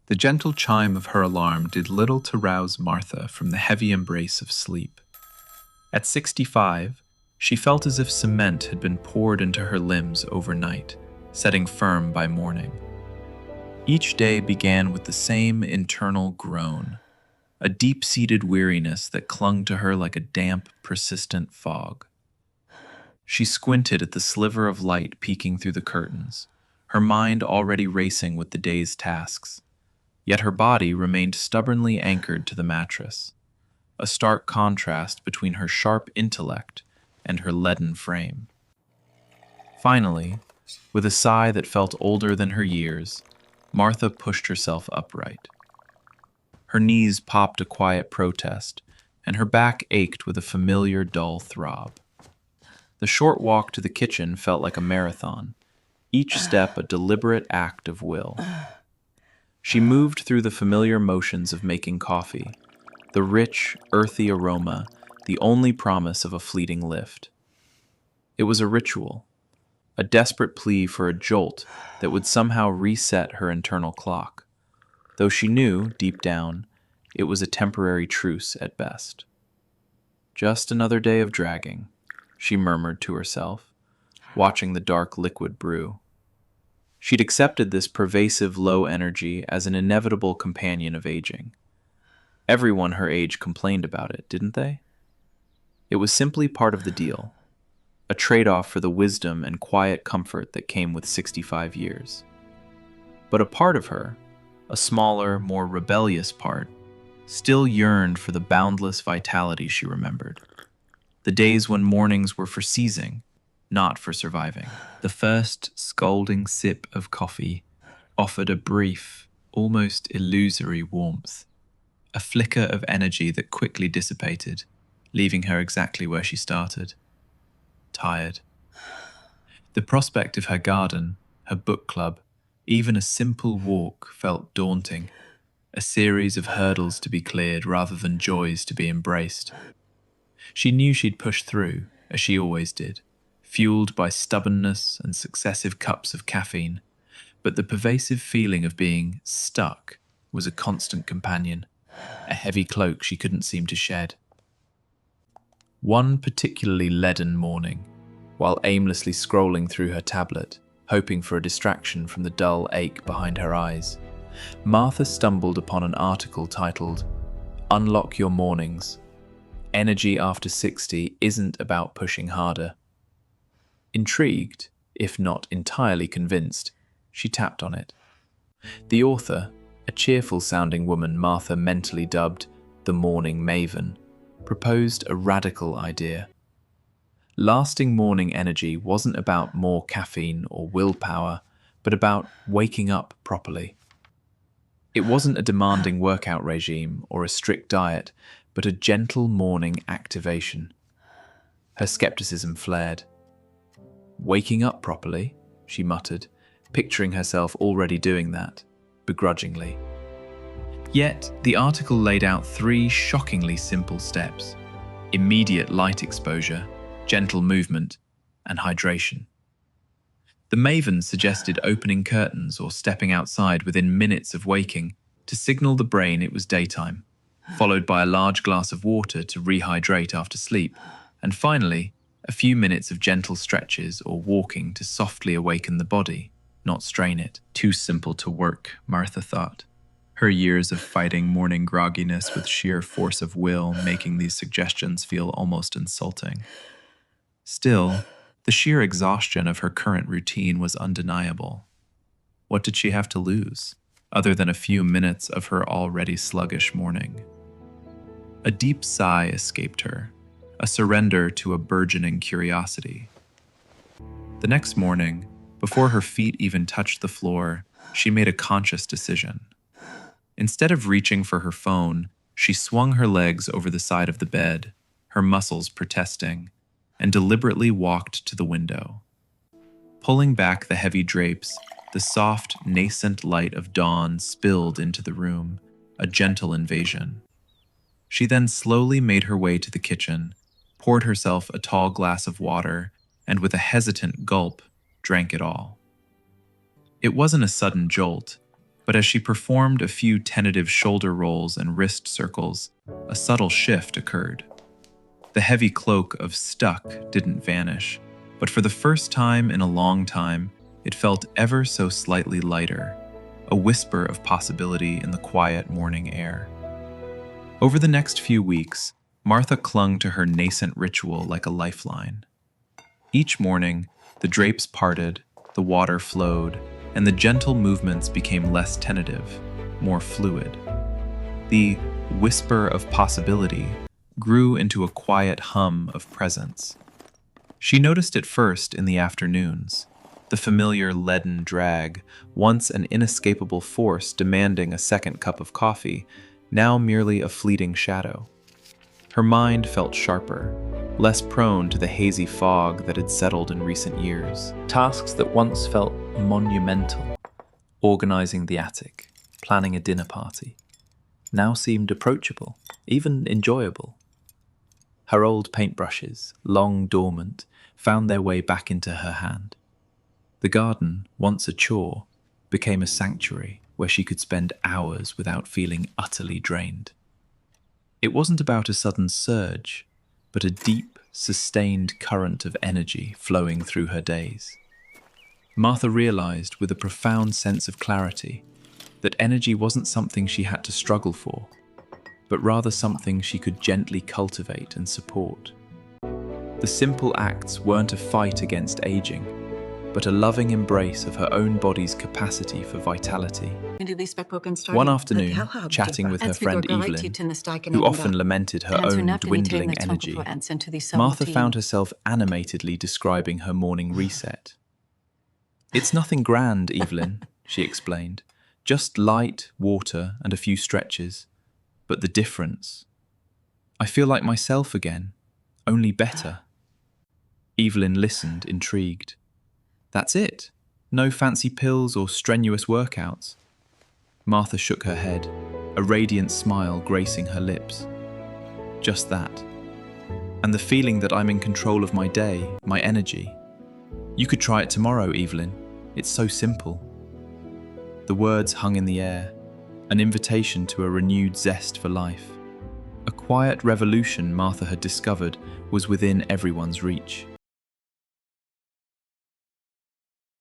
The gentle chime of her alarm did little to rouse Martha from the heavy embrace of sleep. At 65, she felt as if cement had been poured into her limbs overnight, setting firm by morning. Each day began with the same internal groan, a deep-seated weariness that clung to her like a damp, persistent fog. She squinted at the sliver of light peeking through the curtains, her mind already racing with the day's tasks. Yet her body remained stubbornly anchored to the mattress, a stark contrast between her sharp intellect and her leaden frame. Finally, with a sigh that felt older than her years, Martha pushed herself upright. Her knees popped a quiet protest, and her back ached with a familiar dull throb. The short walk to the kitchen felt like a marathon, each step a deliberate act of will. She moved through the familiar motions of making coffee, the rich, earthy aroma, the only promise of a fleeting lift. It was a ritual, a desperate plea for a jolt that would somehow reset her internal clock, though she knew, deep down, it was a temporary truce at best. Just another day of dragging, she murmured to herself, watching the dark liquid brew. She'd accepted this pervasive low energy as an inevitable companion of aging. Everyone her age complained about it, didn't they? It was simply part of the deal, a trade-off for the wisdom and quiet comfort that came with 65 years. But a part of her, a smaller, more rebellious part, still yearned for the boundless vitality she remembered. The days when mornings were for seizing, not for surviving. The first scalding sip of coffee offered a brief, almost illusory warmth, a flicker of energy that quickly dissipated, leaving her exactly where she started, tired. The prospect of her garden, her book club, even a simple walk felt daunting, a series of hurdles to be cleared rather than joys to be embraced. She knew she'd push through, as she always did, fueled by stubbornness and successive cups of caffeine, but the pervasive feeling of being stuck was a constant companion, a heavy cloak she couldn't seem to shed. One particularly leaden morning, while aimlessly scrolling through her tablet, hoping for a distraction from the dull ache behind her eyes, Martha stumbled upon an article titled, "Unlock Your Mornings. Energy After 60 Isn't About Pushing Harder." Intrigued, if not entirely convinced, she tapped on it. The author, a cheerful-sounding woman Martha mentally dubbed the Morning Maven, proposed a radical idea. Lasting morning energy wasn't about more caffeine or willpower, but about waking up properly. It wasn't a demanding workout regime or a strict diet, but a gentle morning activation. Her skepticism flared. "Waking up properly," she muttered, picturing herself already doing that, begrudgingly. Yet, the article laid out 3 shockingly simple steps: immediate light exposure, gentle movement, and hydration. The Maven suggested opening curtains or stepping outside within minutes of waking to signal the brain it was daytime, followed by a large glass of water to rehydrate after sleep, and finally, a few minutes of gentle stretches or walking to softly awaken the body, not strain it. Too simple to work, Martha thought, her years of fighting morning grogginess with sheer force of will making these suggestions feel almost insulting. Still, the sheer exhaustion of her current routine was undeniable. What did she have to lose, other than a few minutes of her already sluggish morning? A deep sigh escaped her, a surrender to a burgeoning curiosity. The next morning, before her feet even touched the floor, she made a conscious decision. Instead of reaching for her phone, she swung her legs over the side of the bed, her muscles protesting, and deliberately walked to the window. Pulling back the heavy drapes, the soft, nascent light of dawn spilled into the room, a gentle invasion. She then slowly made her way to the kitchen, poured herself a tall glass of water, and with a hesitant gulp, drank it all. It wasn't a sudden jolt, But as she performed a few tentative shoulder rolls and wrist circles, a subtle shift occurred. The heavy cloak of stuck didn't vanish, but for the first time in a long time, it felt ever so slightly lighter, a whisper of possibility in the quiet morning air. Over the next few weeks, Martha clung to her nascent ritual like a lifeline. Each morning, the drapes parted, the water flowed, and the gentle movements became less tentative, more fluid. The whisper of possibility grew into a quiet hum of presence. She noticed it first in the afternoons, the familiar leaden drag, once an inescapable force demanding a second cup of coffee, now merely a fleeting shadow. Her mind felt sharper, less prone to the hazy fog that had settled in recent years. Tasks that once felt monumental, organizing the attic, planning a dinner party, now seemed approachable, even enjoyable. Her old paintbrushes, long dormant, found their way back into her hand. The garden, once a chore, became a sanctuary where she could spend hours without feeling utterly drained. It wasn't about a sudden surge, but a deep, sustained current of energy flowing through her days. Martha realized with a profound sense of clarity that energy wasn't something she had to struggle for, but rather something she could gently cultivate and support. The simple acts weren't a fight against aging, but a loving embrace of her own body's capacity for vitality. One afternoon, chatting with her friend Evelyn, who often lamented her own dwindling energy, Martha found herself animatedly describing her morning reset. "It's nothing grand, Evelyn," she explained. "Just light, water, and a few stretches. But the difference. I feel like myself again, only better." Evelyn listened, intrigued. "That's it? No fancy pills or strenuous workouts?" Martha shook her head, a radiant smile gracing her lips. "Just that. And the feeling that I'm in control of my day, my energy. You could try it tomorrow, Evelyn. It's so simple." The words hung in the air, an invitation to a renewed zest for life. A quiet revolution Martha had discovered was within everyone's reach.